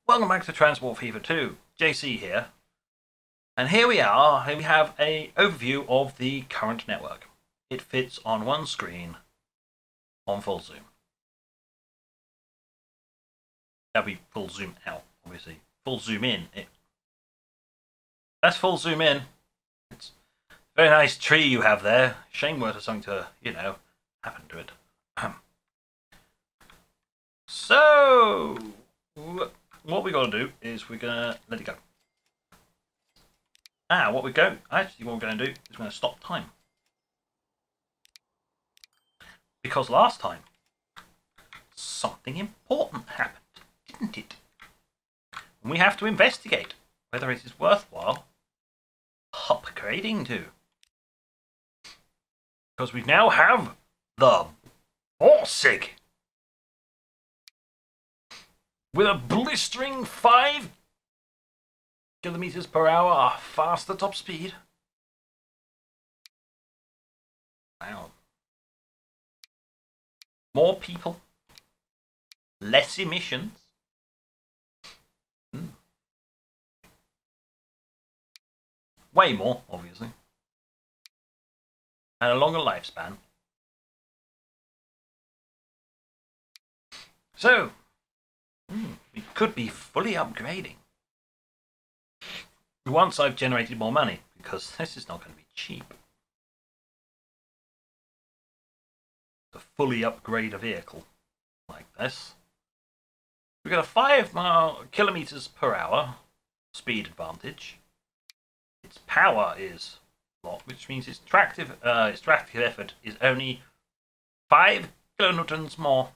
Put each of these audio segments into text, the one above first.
Welcome back to Transport Fever 2. JC here. And here we are. Here we have an overview of the current network. It fits on one screen on full zoom. That'll be full zoom out, obviously. Full zoom in. That's full zoom in. It's a very nice tree you have there. Shame were something to, happen to it. So, what we got to do is we're going to let it go. What we're going to do is we're going to stop time. Because last time, something important happened, didn't it? And we have to investigate whether it is worthwhile upgrading to. Because we now have the Borsig with a blistering 5 kilometers per hour faster top speed. Wow. More people, less emissions. Way more, obviously. And a longer lifespan. So, we could be fully upgrading. Once I've generated more money, because this is not going to be cheap. To fully upgrade a vehicle like this. We've got a 5 kilometers per hour speed advantage. Its power is a lot, which means its tractive effort is only 5 kilonewtons more.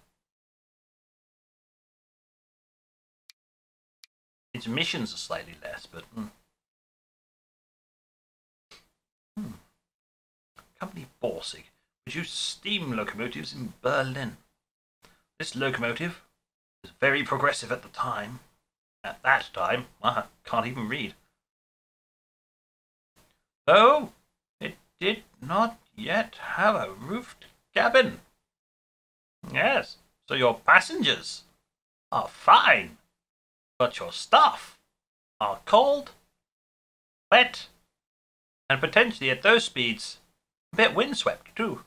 Its emissions are slightly less, but Company Borsig produced steam locomotives in Berlin. This locomotive was very progressive at the time. At that time, I can't even read. Though it did not yet have a roofed cabin. Yes, so your passengers are fine, but your staff are cold, wet, and potentially at those speeds a bit windswept too.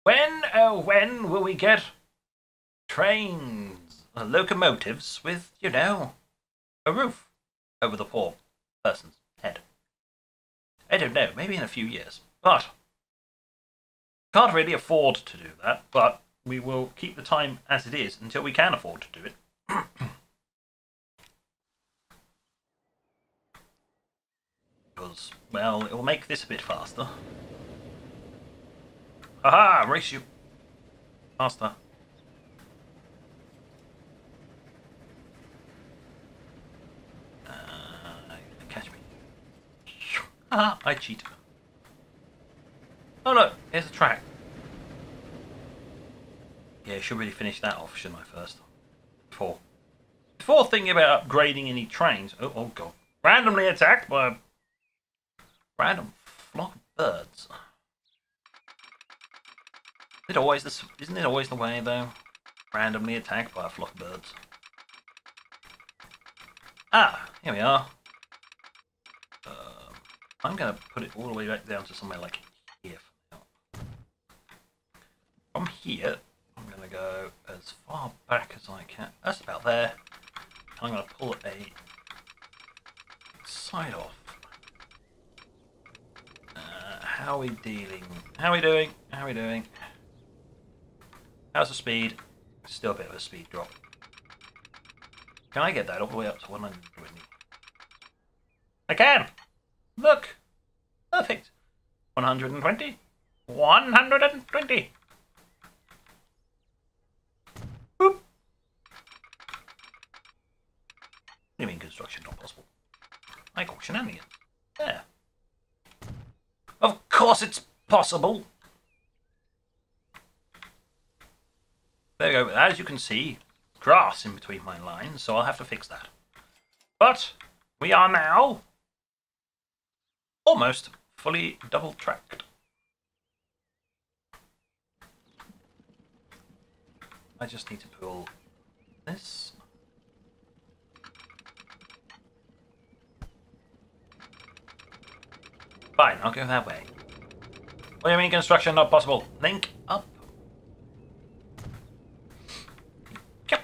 When will we get trains, locomotives with, a roof over the poor person's head? I don't know, maybe in a few years. But can't really afford to do that, but we will keep the time as it is until we can afford to do it. Because, well, it will make this a bit faster. Haha, race you. Faster. Catch me. Haha, I cheat. Oh look, here's a track. Yeah, I should really finish that off, shouldn't I, first? Before thinking about upgrading any trains. Oh god. Randomly attacked by a random flock of birds. Isn't it always the way, though? Randomly attacked by a flock of birds. Here we are. I'm going to put it all the way back down to somewhere like here. From here, I'm going to go as far back as I can. That's about there. I'm going to pull a side off. How are we dealing? How are we doing? How are we doing? How's the speed? Still a bit of a speed drop. Can I get that all the way up to 120? I can! Look! Perfect! 120. 120! Boop! What do you mean construction not possible? I call shenanigans. There. Of course it's possible! There we go. As you can see, grass in between my lines, so I'll have to fix that. But we are now almost fully double tracked. I just need to pull this. Fine, I'll go that way. What do you mean construction not possible? Link up. Yep.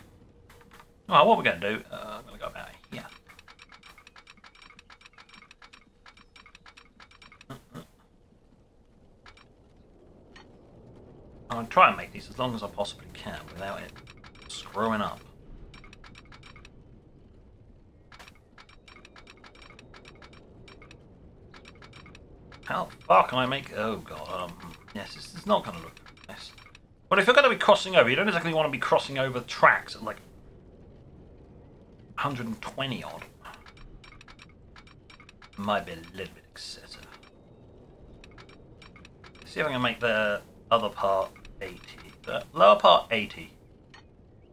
Oh, what we're going to do, I'm going to go about here. I'll try and make these as long as I possibly can without it screwing up. How far can I make? Oh god, yes, this is not going to look nice. But if you're going to be crossing over, you don't exactly want to be crossing over tracks at like 120 odd. Might be a little bit excessive. Let's see if I can make the other part 80. The lower part 80.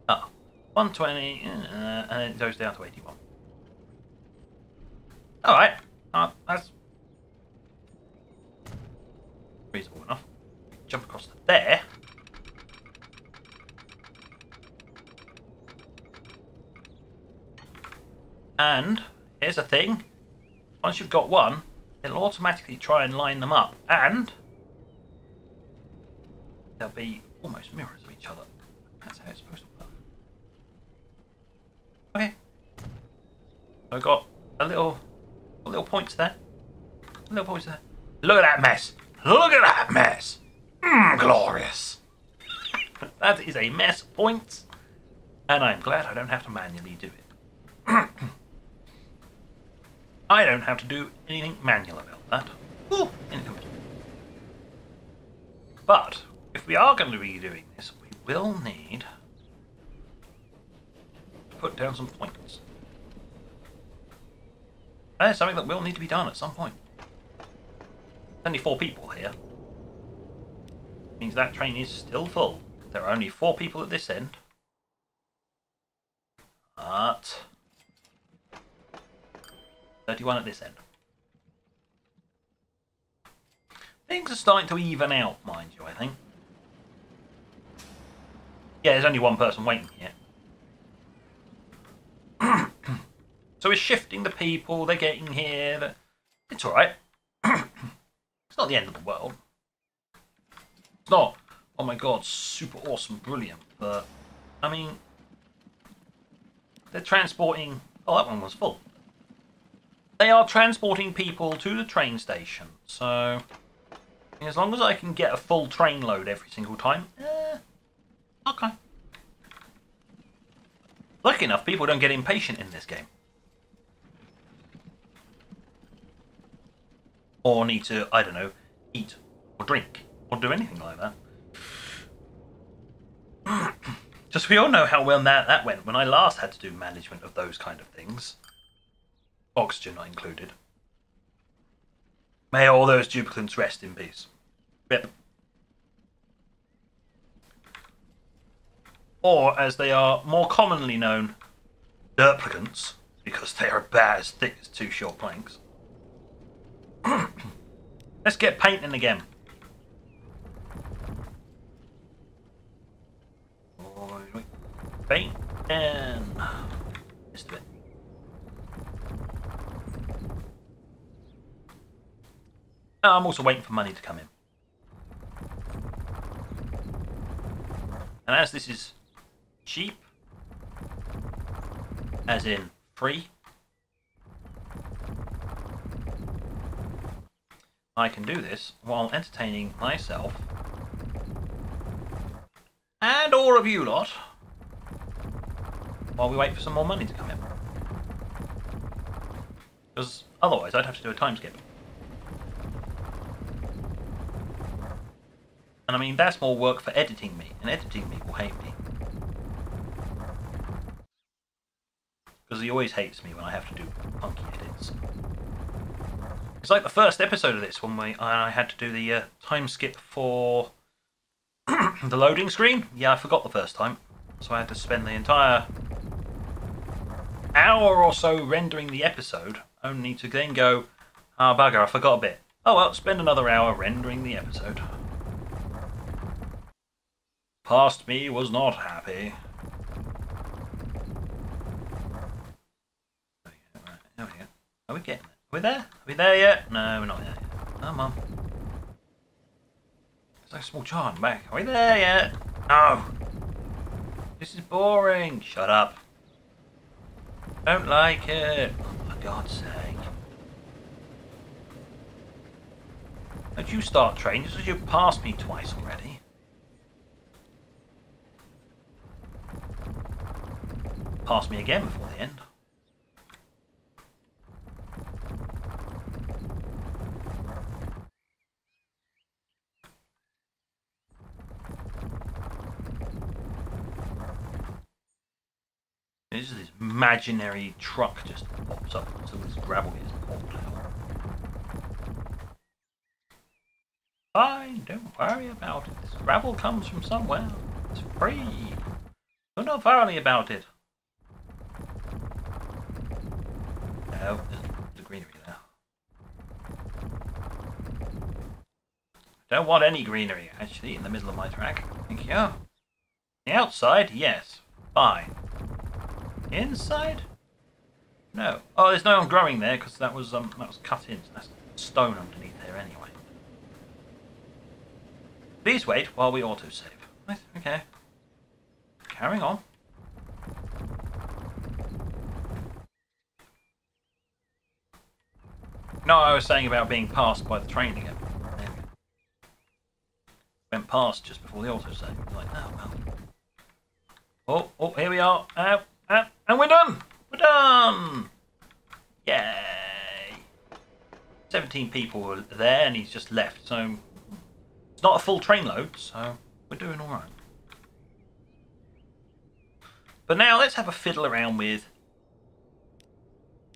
Ah, 120, and then it goes down to 81. Alright, that's reasonable enough. Jump across to there. And here's the thing. Once you've got one, it'll automatically try and line them up. And they'll be almost mirrors of each other. That's how it's supposed to work. Okay. I've got a little points there. Little points there. Look at that mess. Look at that mess! Glorious! That is a mess point, and I'm glad I don't have to manually do it. I don't have to do anything manual about that. Ooh, but, if we are going to be doing this, we will need to put down some points. That is something that will need to be done at some point. Only 4 people here. Means that train is still full. There are only 4 people at this end. But 31 at this end. Things are starting to even out, mind you, I think. Yeah, there's only 1 person waiting here. So we're shifting the people, they're getting here. It's alright. It's not the end of the world. It's not, oh my god, super awesome, brilliant, but, I mean, they're transporting, oh, that one was full. They are transporting people to the train station, so, as long as I can get a full train load every single time, okay. Lucky enough, people don't get impatient in this game. Or need to, I don't know, eat or drink or do anything like that. Just we all know how well that went when I last had to do management of those kind of things. Oxygen not included. May all those duplicants rest in peace. Rip. Or, as they are more commonly known, derplicants, because they are about as thick as 2 short planks. Let's get painting again. Paint and just a bit. I'm also waiting for money to come in. And as this is cheap, as in free, I can do this while entertaining myself and all of you lot while we wait for some more money to come in. Because otherwise I'd have to do a time skip. And I mean, that's more work for editing me, and editing me will hate me. Because he always hates me when I have to do funky edits. It's like the first episode of this when I had to do the time skip for the loading screen. Yeah, I forgot the first time. So I had to spend the entire hour or so rendering the episode, only to then go, ah, bugger, I forgot a bit. Oh well, spend another hour rendering the episode. past me was not happy. There we go. Are we getting there? Are we there? Are we there yet? No, we're not there yet. Come on. It's like a small child back. Are we there yet? No. This is boring. Shut up. Don't like it. Oh, for God's sake. Don't you start training just because you've passed me twice already. Pass me again before the end. This is this imaginary truck just pops up, so this gravel gets popped out. Fine, don't worry about it. This gravel comes from somewhere. It's free. Do not worry about it. No, there's the greenery there. Don't want any greenery, actually, in the middle of my track. Thank you. The outside, yes. Fine. Inside? No. Oh, there's no one growing there because that was cut in. So that's stone underneath there anyway. Please wait while we autosave. Okay. Carrying on. No, I was saying about being passed by the train again. There we go. Went past just before the autosave. Like, oh well. Oh, here we are. And we're done! We're done! Yay! 17 people were there and he's just left, so it's not a full train load, so we're doing alright. But now let's have a fiddle around with,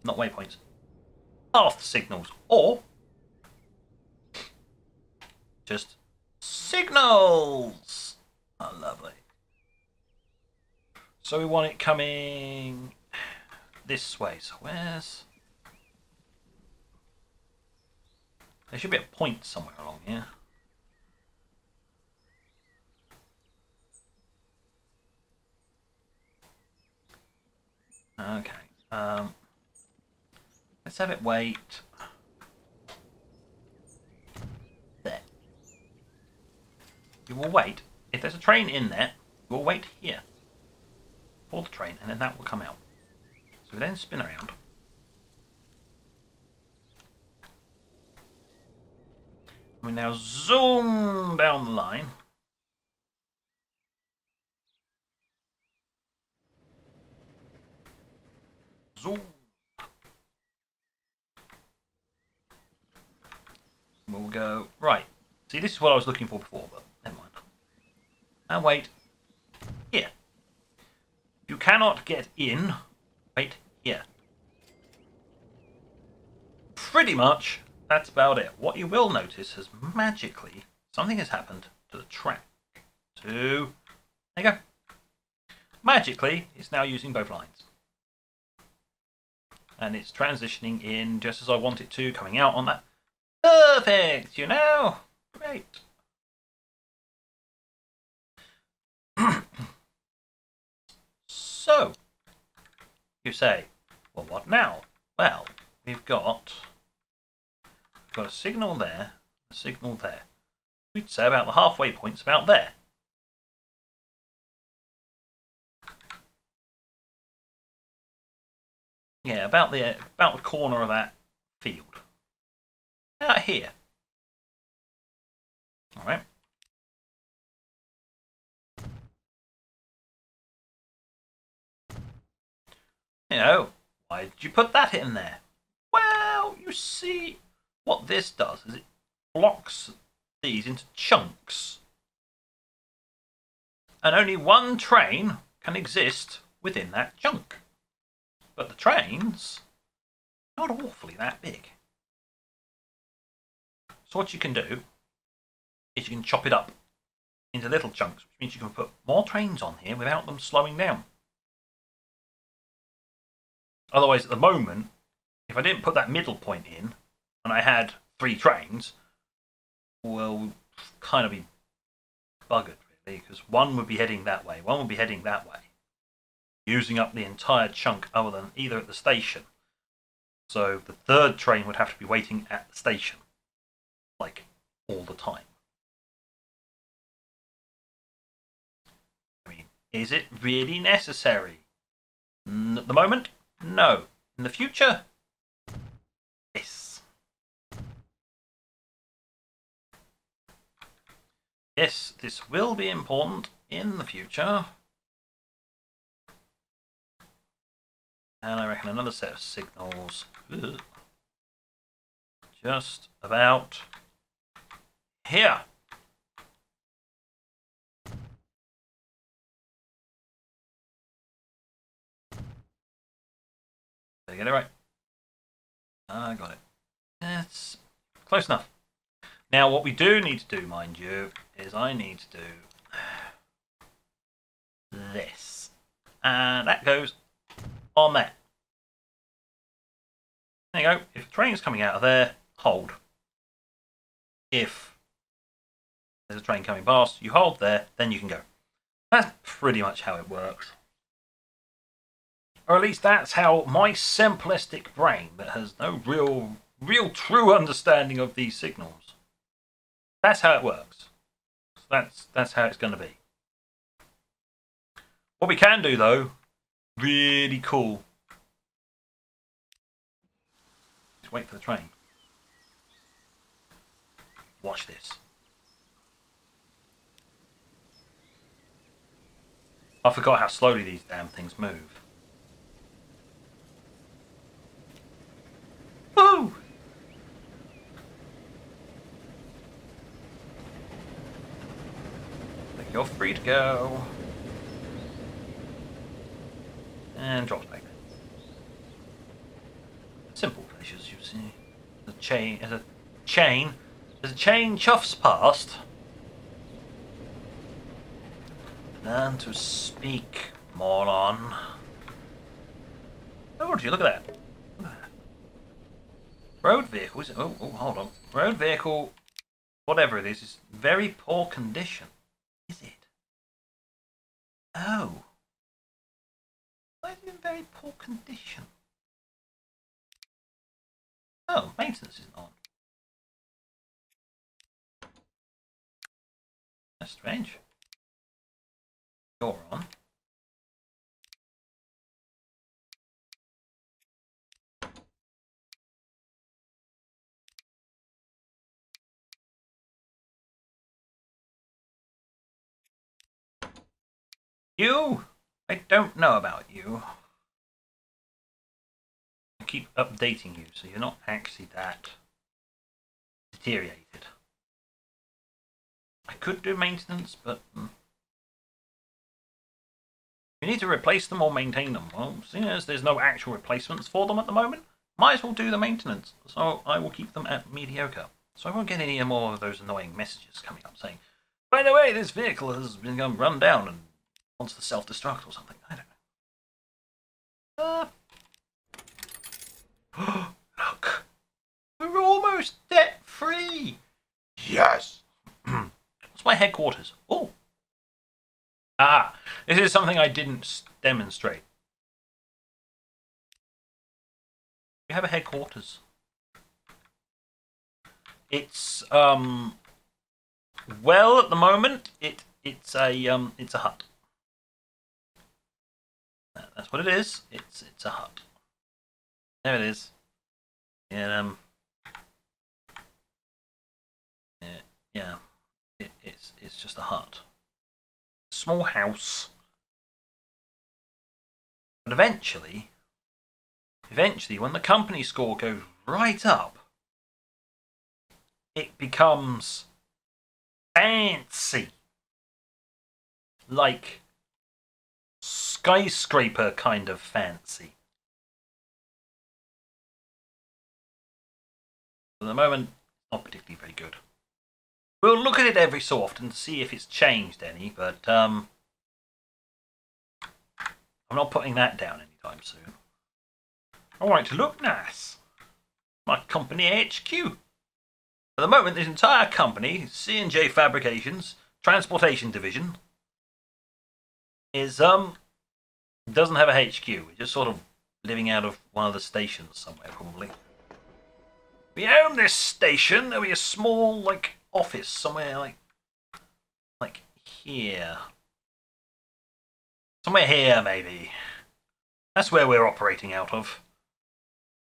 not waypoints, path signals, or just signals! Oh, lovely. So we want it coming this way. So where's... There should be a point somewhere along here. Okay. Let's have it wait there. We will wait. If there's a train in there, we'll wait here for the train, and then that will come out. So we then spin around. We now zoom down the line. Zoom. We'll go, right. See, this is what I was looking for before, but never mind. And wait here. You cannot get in. Wait here. Pretty much, that's about it. What you will notice is magically something has happened to the track. There you go. Magically, it's now using both lines. And it's transitioning in just as I want it to, coming out on that. Perfect, you know? Great. So, you say, well, what now? Well, we've got a signal there, a signal there. We'd say about the halfway point's about there. Yeah, about the corner of that field. Out here. All right. You know, why did you put that in there? Well, you see, what this does is it blocks these into chunks. And only one train can exist within that chunk. But the train's not awfully that big. So what you can do is you can chop it up into little chunks, which means you can put more trains on here without them slowing down. Otherwise, at the moment, if I didn't put that middle point in, and I had 3 trains, well, kind of be buggered, because one would be heading that way, one would be heading that way, using up the entire chunk other than either at the station. So the third train would have to be waiting at the station, like, all the time. I mean, is it really necessary? At the moment, no. In the future, yes. Yes, this will be important in the future. And I reckon another set of signals. Ugh. Just about here. Did I get it right? I got it. That's close enough. Now what we do need to do, mind you, is I need to do this. And that goes on there. There you go. If a train's coming out of there, hold. If there's a train coming past, you hold there, then you can go. That's pretty much how it works. Or at least that's how my simplistic brain, that has no real true understanding of these signals, that's how it works. That's how it's going to be. What we can do, though, really cool, is wait for the train. Watch this. I forgot how slowly these damn things move. Woo! You're free to go. And drops back there. Simple pleasures, you see. As a chain chuffs past. Learn to speak, moron. Oh, do you look at that? Road vehicle is hold on. Road vehicle, whatever it is very poor condition. Is it? Oh. Why is it in very poor condition? Oh, maintenance isn't on. That's strange. You're on. You? I don't know about you. I keep updating you, so you're not actually that deteriorated. I could do maintenance, but you need to replace them or maintain them. Well, seeing as there's no actual replacements for them at the moment, might as well do the maintenance. So I will keep them at mediocre. So I won't get any more of those annoying messages coming up saying, by the way, this vehicle has been run down and wants to self-destruct or something. I don't know. Look! We're almost debt-free! Yes! What's my headquarters? Oh! Ah! This is something I didn't demonstrate. We have a headquarters. It's, well, at the moment, it's a hut. That's what it is. It's a hut. There it is. And yeah, it's just a hut, small house. But eventually, when the company score goes right up, it becomes fancy, like skyscraper kind of fancy. At the moment, not particularly very good. We'll look at it every so often to see if it's changed any, but I'm not putting that down anytime soon. I want it to look nice. My company HQ. At the moment, this entire company, C&J Fabrications, transportation division is doesn't have a HQ. We're just sort of living out of one of the stations somewhere, probably. We own this station. There'll be a small like office somewhere like here. Somewhere here, maybe. That's where we're operating out of.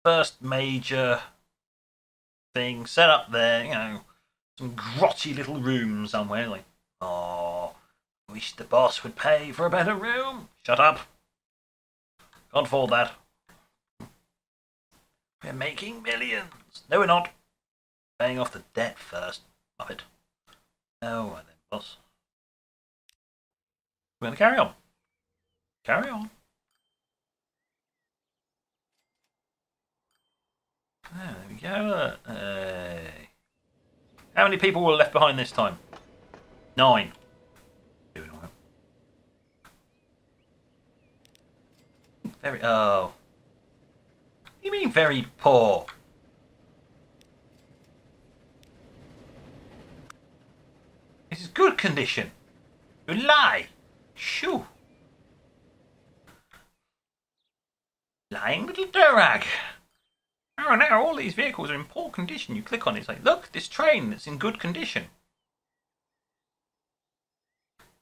First major thing set up there, you know, some grotty little room somewhere. Like, oh, wish the boss would pay for a better room. Shut up. Can't afford that. We're making millions. No, we're not. Paying off the debt first. Muppet. Oh, right then, boss. We're going to carry on. Carry on. Oh, there we go. How many people were left behind this time? 9. Doing all right. Very. Oh. What do you mean very poor? This is good condition. You lie. Shoo. Lying little durag. Oh, now all these vehicles are in poor condition. You click on it, it's like, look, this train that's in good condition.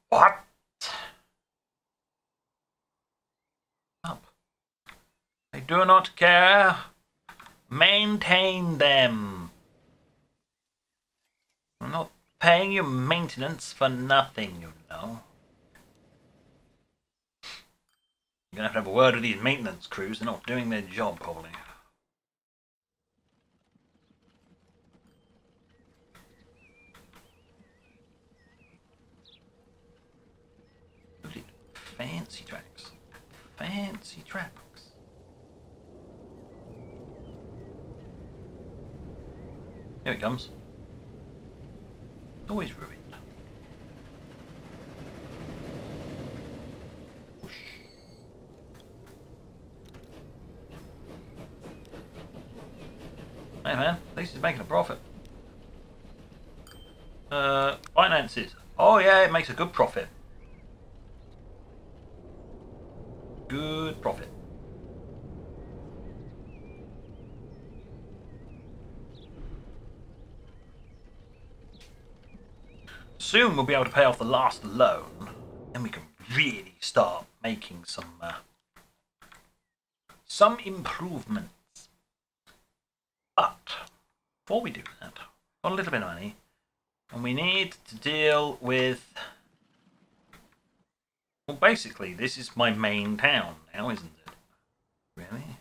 What? Up. I do not care. Maintain them. I'm not paying you maintenance for nothing, you know. You're going to have a word with these maintenance crews. They're not doing their job, probably. Fancy tracks. Fancy tracks. Here it comes. It's always ruined. Whoosh. Hey man, at least he's making a profit. Finances. Oh yeah, it makes a good profit. Good profit. Soon we'll be able to pay off the last loan, then we can really start making some improvements. But before we do that, got a little bit of money, and we need to deal with. Well, basically, this is my main town now, isn't it? Really?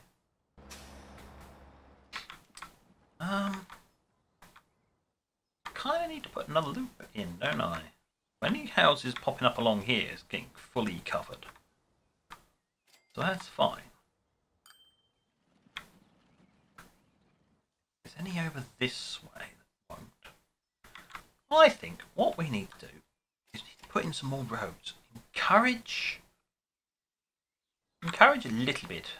Kind of need to put another loop in, don't I? Any houses popping up along here is getting fully covered. So that's fine. Is any over this way that won't? I think what we need to do is put in some more roads. Encourage a little bit.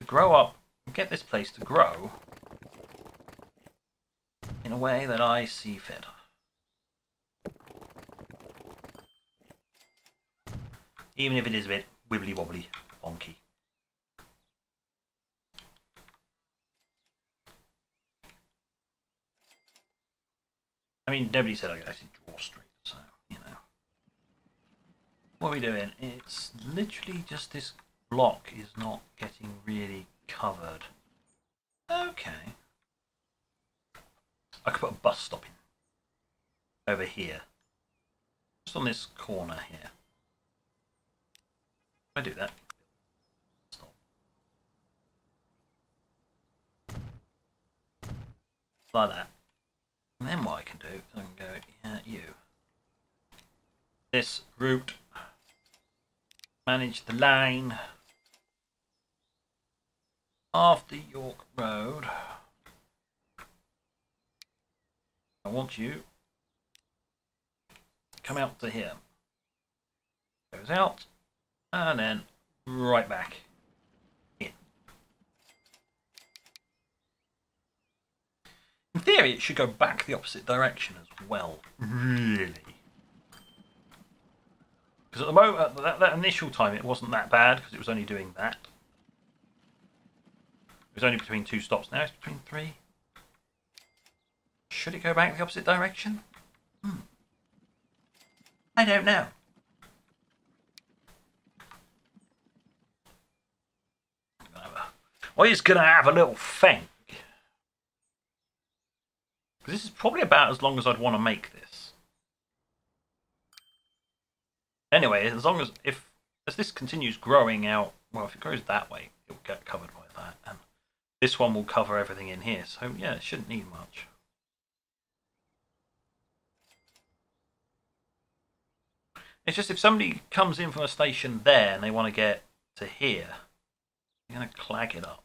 To grow up and get this place to grow in a way that I see fit. Even if it is a bit wibbly wobbly, wonky. I mean, nobody said I could actually draw straight, so, you know. What are we doing? It's literally just this block is not getting really covered. Okay. I could put a bus stop in over here. Just on this corner here. If I do that. Stop. Like that. And then what I can do is I can go, yeah, you. This route. Manage the line. After York Road. I want you. Come out to here. Goes out. And then right back. theory, it should go back the opposite direction as well. Really. Because at the moment, that initial time, it wasn't that bad because it was only doing that. It was only between 2 stops. Now it's between 3. Should it go back the opposite direction? I don't know. We're just going to have a little think. Because this is probably about as long as I'd want to make this. Anyway, as long as this continues growing out, well, if it goes that way, it will get covered by that. And this one will cover everything in here. So, yeah, it shouldn't need much. It's just if somebody comes in from a station there and they want to get to here, I'm going to clag it up.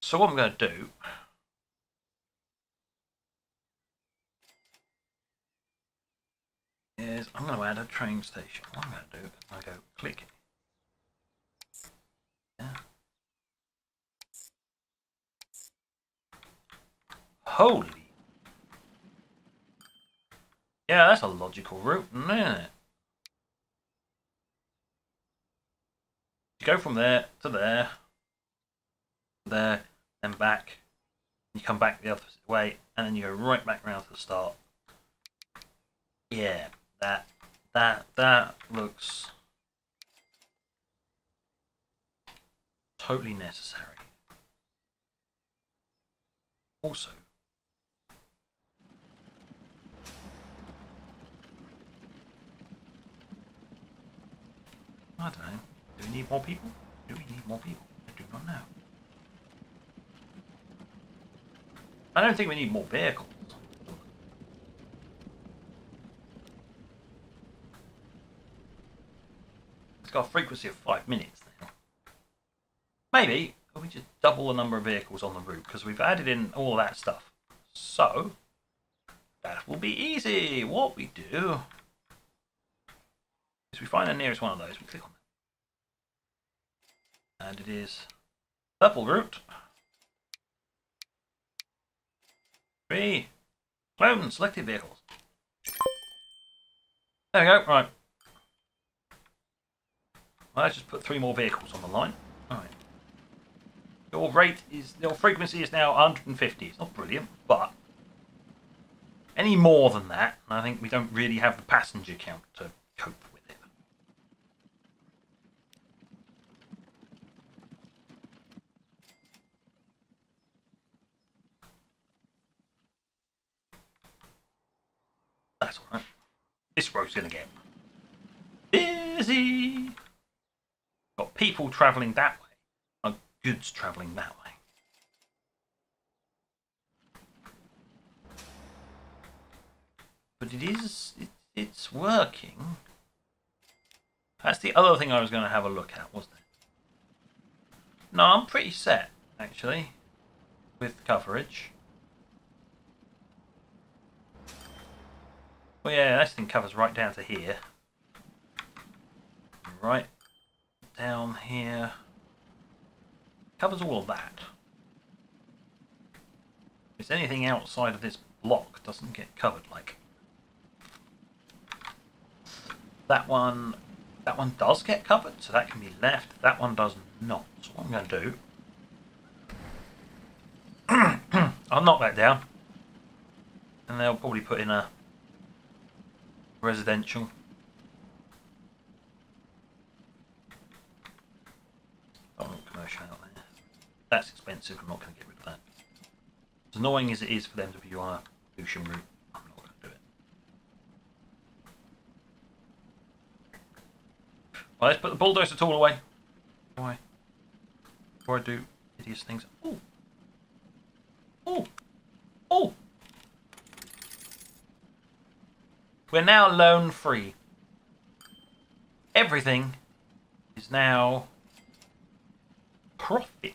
So what I'm going to do is I'm going to add a train station. What I'm going to do is I go click. Yeah. Holy. Yeah, that's a logical route, isn't it? You go from there to there, there, then back. You come back the opposite way, and then you go right back round to the start. Yeah, that looks totally necessary. Also, I don't know. Do we need more people? Do we need more people? I do not know. I don't think we need more vehicles. It's got a frequency of 5 minutes now. Maybe we just double the number of vehicles on the route because we've added in all that stuff. So that will be easy. What we do is we find the nearest one of those. We click on it, and it is purple route. 3 clone selected vehicles. There we go. Right. Well, let's just put 3 more vehicles on the line. All right. Your frequency is now 150. It's not brilliant, but any more than that, I think we don't really have the passenger count to cope with it. That's alright. This road's going to get busy. Got people travelling that way. Goods travelling that way. But it's working. That's the other thing I was going to have a look at, wasn't it? No, I'm pretty set, actually, with coverage. Well, yeah, this thing covers right down to here. Right down here. Covers all of that. If it's anything outside of this block, doesn't get covered. Like that one does get covered, so that can be left. That one does not. So what I'm going to do, I'll knock that down, and they'll probably put in a residential. Oh, commercial out there. That's expensive. I'm not going to get rid of that. As annoying as it is for them to be on a Lucian route, I'm not going to do it. Well, let's put the bulldozer tool away. Why? Before I do hideous things. Oh! Oh! Oh! We're now loan free. Everything is now profit.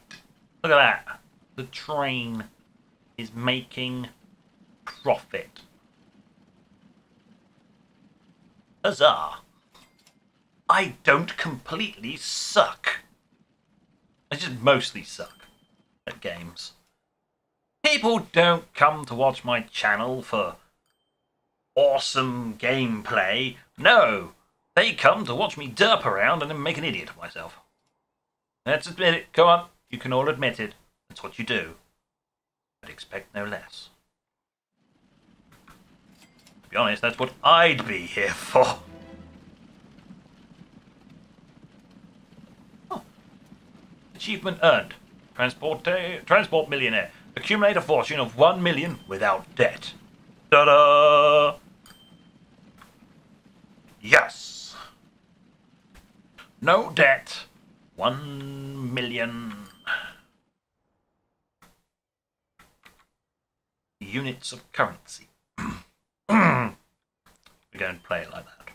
Look at that. The train is making profit. Huzzah. I don't completely suck. I just mostly suck at games. People don't come to watch my channel for awesome gameplay. No, they come to watch me derp around and then make an idiot of myself. Let's admit it. Come on, you can all admit it. That's what you do. I'd expect no less. To be honest, that's what I'd be here for. Oh. Achievement earned. Transport millionaire. Accumulate a fortune of 1 million without debt. Ta-da! Yes! No debt. 1 million units of currency. We're going to play it like that.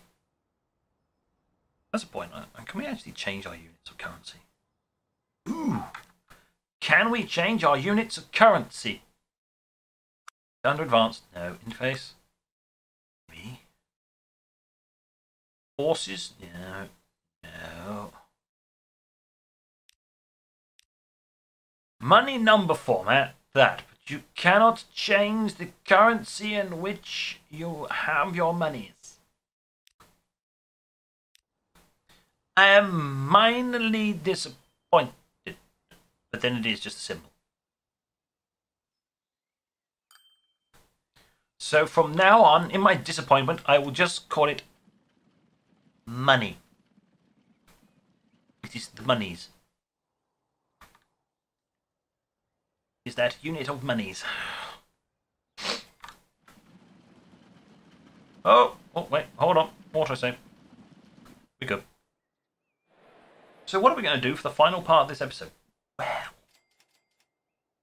That's a point. Can we actually change our units of currency? Ooh! Can we change our units of currency? Under advanced. No. Interface. Me. Forces. No. No. Money number format. That. But you cannot change the currency in which you have your monies. I am minorly disappointed. But then it is just a symbol. So from now on, in my disappointment, I will just call it money. It is the monies. Is that unit of monies? Oh, wait, hold on. Water save. We're good. So what are we going to do for the final part of this episode? Well,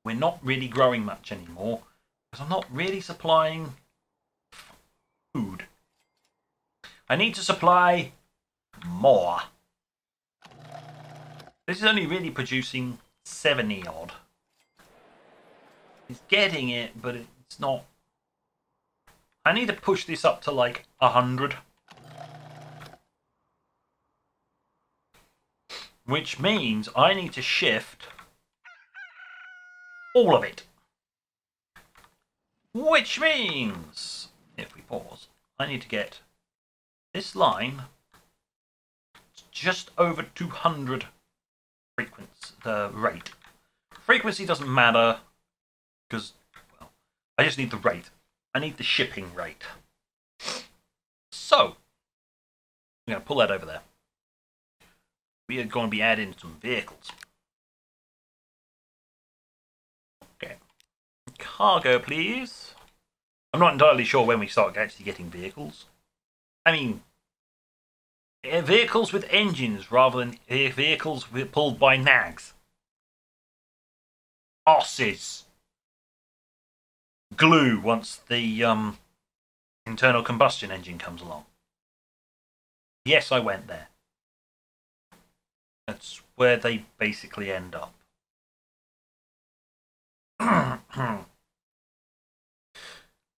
we're not really growing much anymore because I'm not really supplying food. I need to supply more. This is only really producing 70 odd. It's getting it, but it's not. I need to push this up to like 100. Which means I need to shift all of it. Which means, if we pause, I need to get this line just over 200 frequency, rate. Frequency doesn't matter because, well, I just need the rate. I need the shipping rate. So, I'm going to pull that over there. We are going to be adding some vehicles. Okay. Cargo, please. I'm not entirely sure when we start actually getting vehicles. I mean, vehicles with engines rather than vehicles pulled by nags. Horses. Glue once the internal combustion engine comes along. Yes, I went there. That's where they basically end up.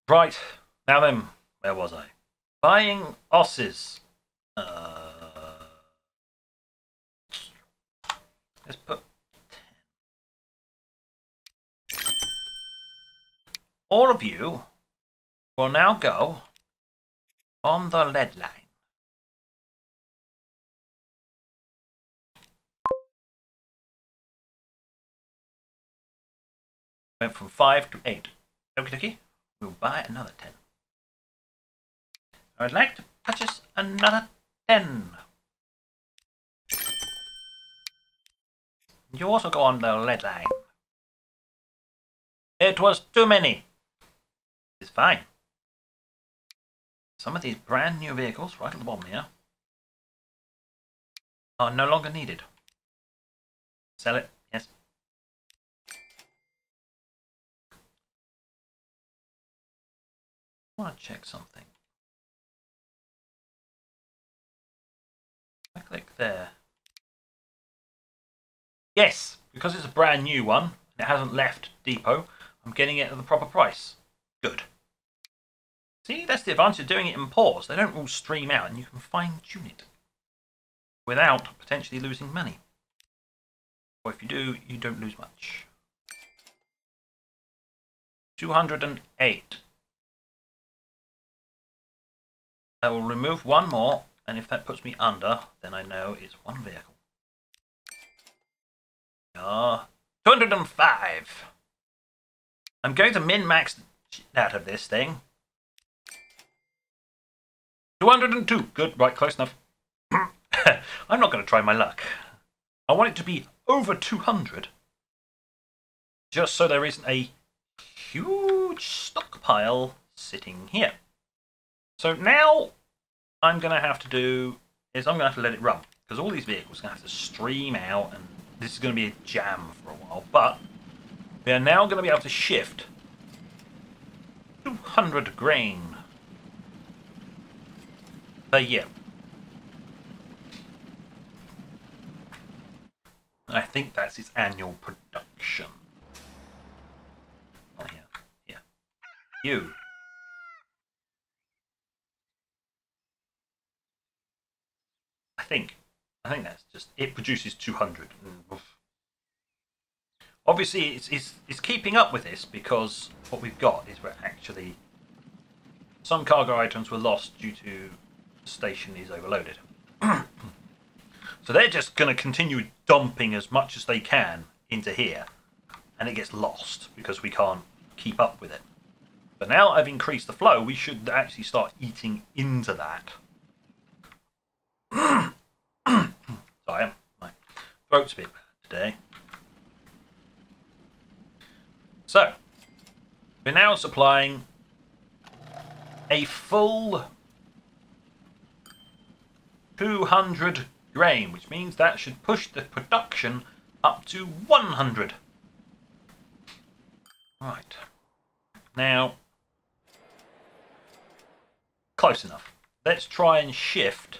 Right, now then, where was I? Buying osses. Let's put 10. All of you will now go on the lead line. Went from 5 to 8. Okie dokie. We'll buy another 10. I'd like to purchase another 10. You also go on the lead line. It was too many. It's fine. Some of these brand new vehicles, right at the bottom here, are no longer needed. Sell it, yes. I want to check something. I click there. Yes, because it's a brand new one, and it hasn't left depot, I'm getting it at the proper price. Good. See, that's the advantage of doing it in pause. They don't all stream out, and you can fine-tune it without potentially losing money. Or if you do, you don't lose much. 208. I will remove one more, and if that puts me under, then I know it's one vehicle. 205. I'm going to min-max out of this thing. 202. Good, right, close enough. I'm not going to try my luck. I want it to be over 200. Just so there isn't a huge stockpile sitting here. So now I'm going to have to do is I'm going to have to let it run. Because all these vehicles are going to have to stream out, and this is going to be a jam for a while. But we are now going to be able to shift 200 grain per year. I think that's its annual production. Oh, yeah. Yeah. You. I think that's just, it produces 200. Obviously, it's keeping up with this because what we've got is we're actually, some cargo items were lost due to the station is overloaded. So they're just going to continue dumping as much as they can into here, and it gets lost because we can't keep up with it. But now I've increased the flow, we should actually start eating into that. Sorry, my throat's a bit bad today. So, we're now supplying a full 200 grain, which means that should push the production up to 100. Right. Now, close enough. Let's try and shift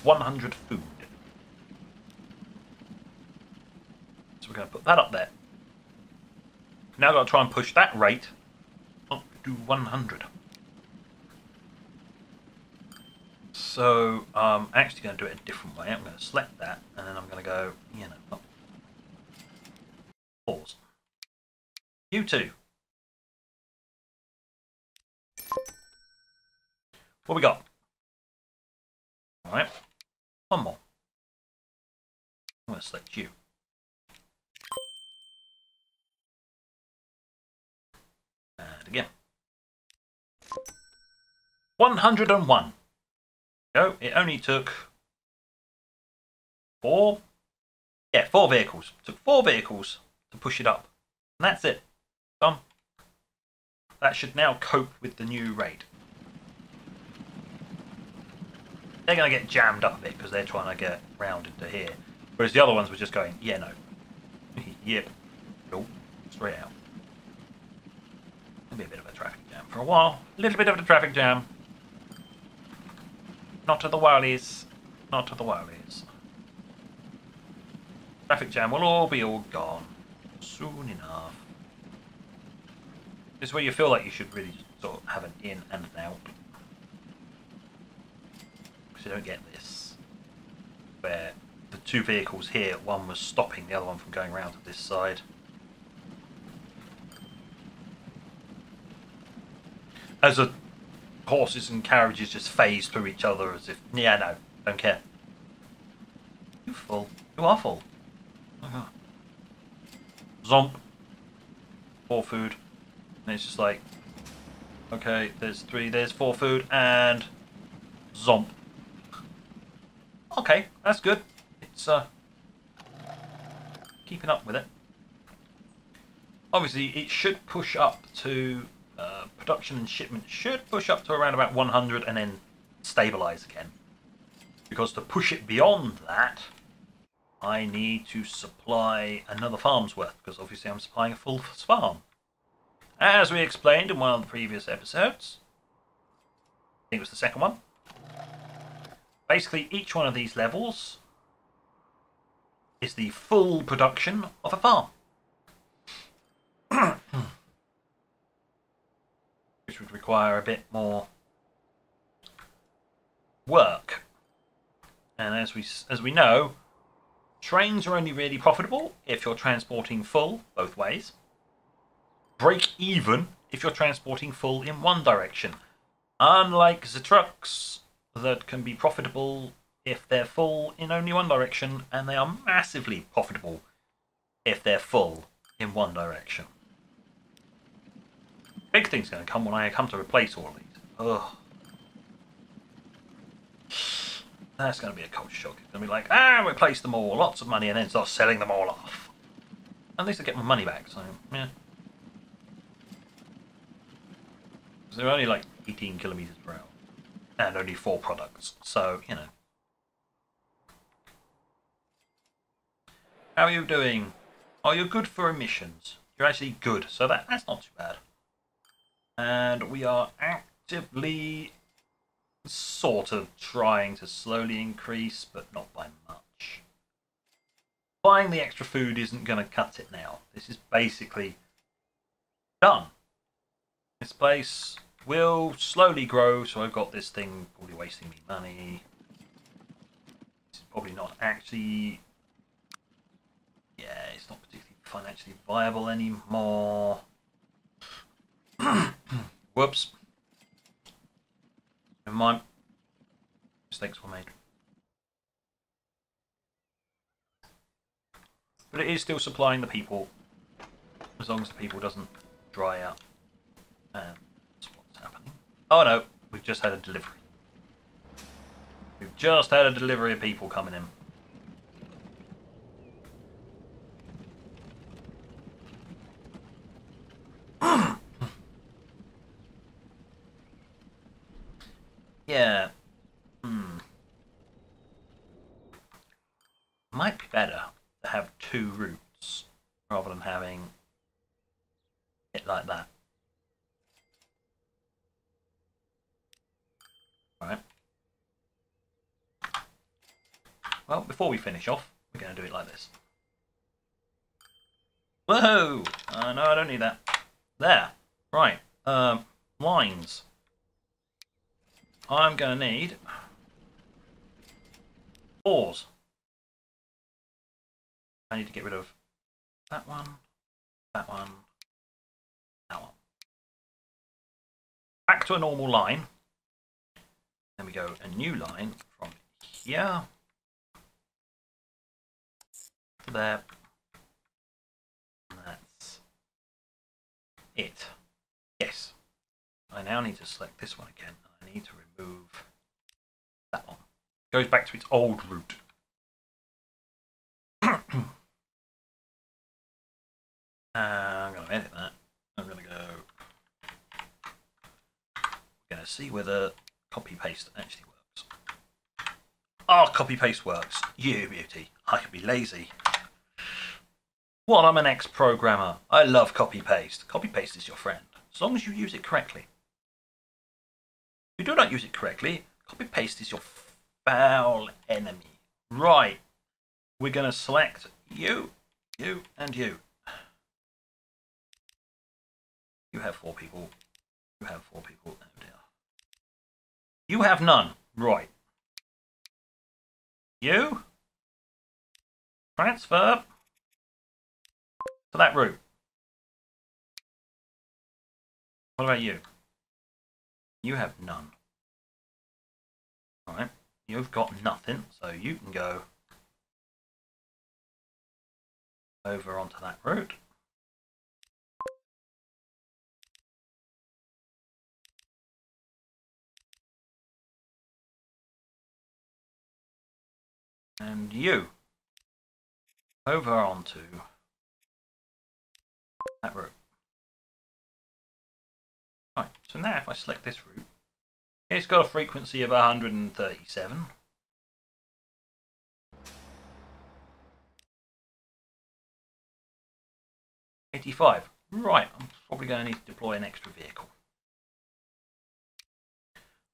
100 food. So we're going to put that up there. Now I've got to try and push that rate up to 100. So I'm actually going to do it a different way. I'm going to select that, and then I'm going to go, you know, up. Pause. You two. What we got? All right. One more. I'm going to select you. And again. 101. No, it only took 4 vehicles. It took 4 vehicles to push it up. And that's it. Done. That should now cope with the new rate. They're going to get jammed up a bit because they're trying to get round into here. Whereas the other ones were just going, yeah, no. Yep. Nope. Straight out. There'll be a bit of a traffic jam for a while. A little bit of a traffic jam. Not to the Wallies. Not to the Wallies. Traffic jam will all be gone soon enough. This is where you feel like you should really sort of have an in and an out. Because you don't get this. Where the 2 vehicles here, one was stopping the other one from going around to this side. As the horses and carriages just phase through each other as if, yeah, no, don't care. You full. You are full. Uh-huh. Zomp. 4 food. And it's just like, okay, there's 3, there's 4 food, and zomp. Okay, that's good. It's keeping up with it. Obviously, it should push up to production and shipment should push up to around about 100 and then stabilize again. Because to push it beyond that, I need to supply another farm's worth, because obviously I'm supplying a full farm. As we explained in one of the previous episodes, I think it was the second one, basically each one of these levels is the full production of a farm. Which would require a bit more work. And as we know, trains are only really profitable if you're transporting full both ways. break even if you're transporting full in one direction. Unlike the trucks that can be profitable if they're full in only one direction, and they are massively profitable if they're full in one direction. Big thing's going to come when I come to replace all of these. Ugh. That's going to be a culture shock. It's going to be like, replace them all, lots of money, and then start selling them all off. At least I get my money back, so, yeah. Because they're only like 18 kilometers per hour. And only 4 products, so, you know. How are you doing? Oh, you're good for emissions. You're actually good, so that's not too bad. And we are actively sort of trying to slowly increase, but not by much. Buying the extra food isn't going to cut it now. This is basically done. This place will slowly grow, so I've got this thing probably wasting me money. This is probably not actually... Yeah, it's not particularly financially viable anymore. Whoops. Never mind. Mistakes were made. But it is still supplying the people, as long as the people doesn't dry out. And that's what's happening. Oh no, we've just had a delivery. We've just had a delivery of people coming in. Yeah. Might be better to have 2 routes rather than having it like that. Alright. Well, before we finish off, we're going to do it like this. Whoa! No, I don't need that. There. Right. Lines. I'm going to need 4s. I need to get rid of that one, that one, that one. Back to a normal line. Then we go a new line from here to there. And that's it. Yes. I now need to select this one again. I need to remove that one. Goes back to its old route. I'm going to edit that. I'm going to go. I'm going to see whether copy paste actually works. Oh, copy paste works. You beauty. I can be lazy. Well, I'm an ex-programmer. I love copy paste. Copy paste is your friend, as long as you use it correctly. If you do not use it correctly, copy paste is your foul enemy. Right. We're going to select you, you, and you. You have 4 people. You have 4 people. Oh dear. You have none. Right. You transfer to that route. What about you? You have none. Alright. You've got nothing, so you can go over onto that route. And you over onto that route. Right, so now if I select this route, it's got a frequency of 137. $85. Right, I'm probably going to need to deploy an extra vehicle.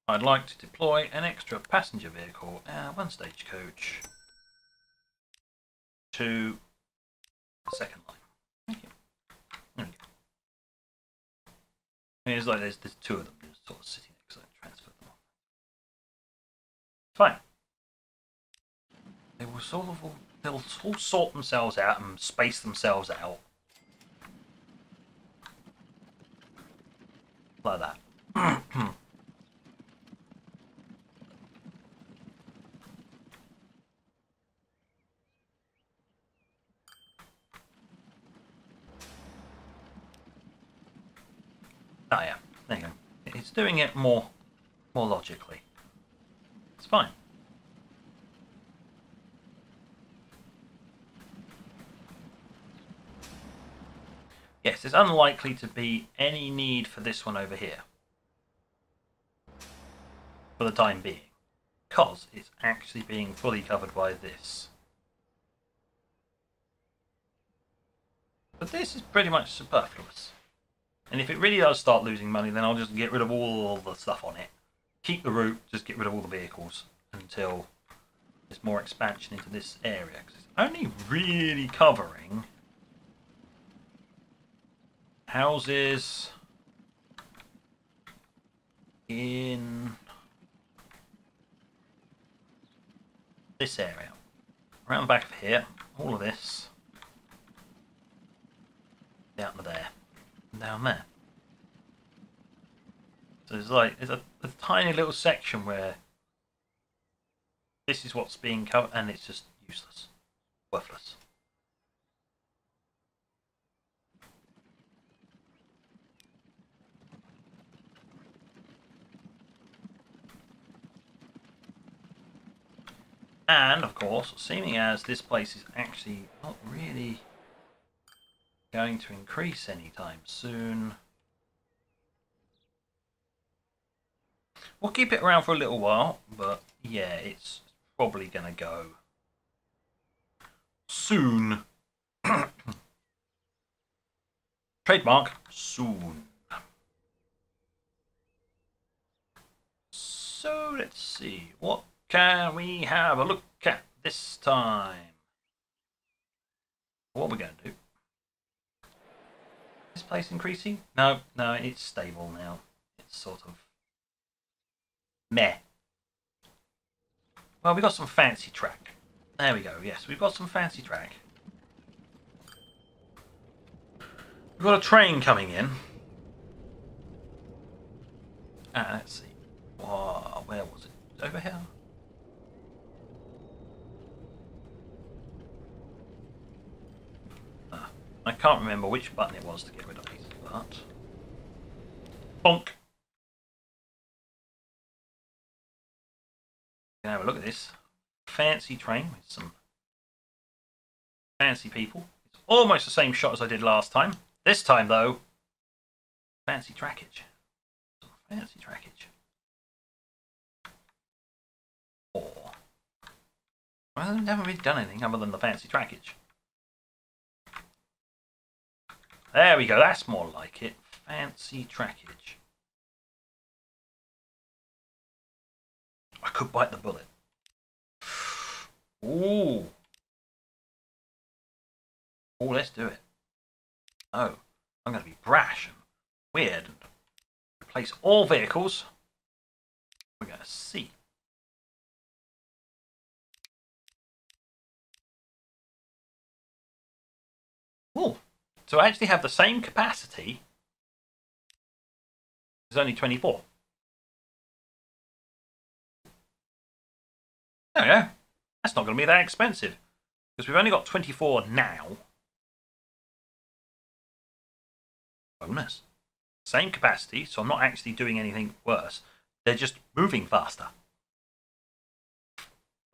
I'd like to deploy an extra passenger vehicle, 1 stagecoach, to the second line. Thank you. There we go. And it's like there's 2 of them just sort of sitting next to it, transfer them off. Fine. They will they'll all sort themselves out and space themselves out. like that. Oh yeah, there you go. It's doing it more logically. It's fine. Yes, there's unlikely to be any need for this one over here. For the time being. Because it's actually being fully covered by this. But this is pretty much superfluous. And if it really does start losing money, then I'll just get rid of all the stuff on it. Keep the route, just get rid of all the vehicles until there's more expansion into this area. Because it's only really covering houses in this area. Around the back of here, all of this. Down to there. And down there. So there's a tiny little section where this is what's being covered and it's just useless. Worthless. And, of course, seeming as this place is actually not really going to increase anytime soon, we'll keep it around for a little while, but yeah, it's probably going to go soon. Trademark, soon. So, let's see, what can we have a look at this time? What are we going to do? Is this place increasing? No, it's stable now. It's sort of meh. Well, we got some fancy track. There we go, yes, we've got some fancy track. We've got a train coming in. Let's see. Whoa, where was it? Over here? I can't remember which button it was to get rid of these, but... Bonk! You can have a look at this. Fancy train with some fancy people. It's almost the same shot as I did last time. This time, though, fancy trackage. Some fancy trackage. Or... Well, I haven't really done anything other than the fancy trackage. There we go, that's more like it. Fancy trackage. I could bite the bullet. Ooh. Oh, let's do it. Oh, I'm going to be brash and weird and replace all vehicles. We're going to see. Ooh. So I actually have the same capacity. It's only 24. There we go. That's not going to be that expensive. Because we've only got 24 now. Bonus. Same capacity, so I'm not actually doing anything worse. They're just moving faster.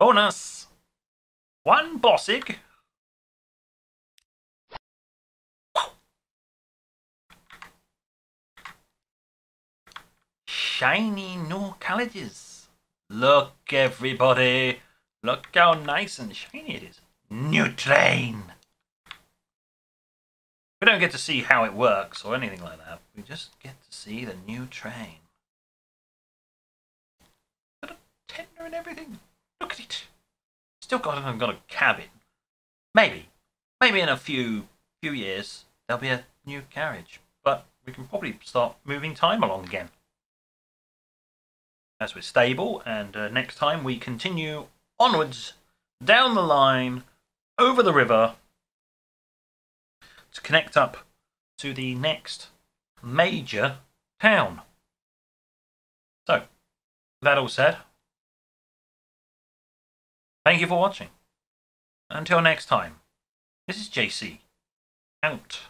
Bonus! One bossig. Shiny new colleges. Look, everybody. Look how nice and shiny it is. New train. We don't get to see how it works or anything like that. We just get to see the new train. Got a tender and everything. Look at it. Still got a cabin. Maybe in a few years there'll be a new carriage. But we can probably start moving time along again. As we're stable, and next time we continue onwards, down the line, over the river, to connect up to the next major town. So, that all said, thank you for watching. Until next time, this is JC, out.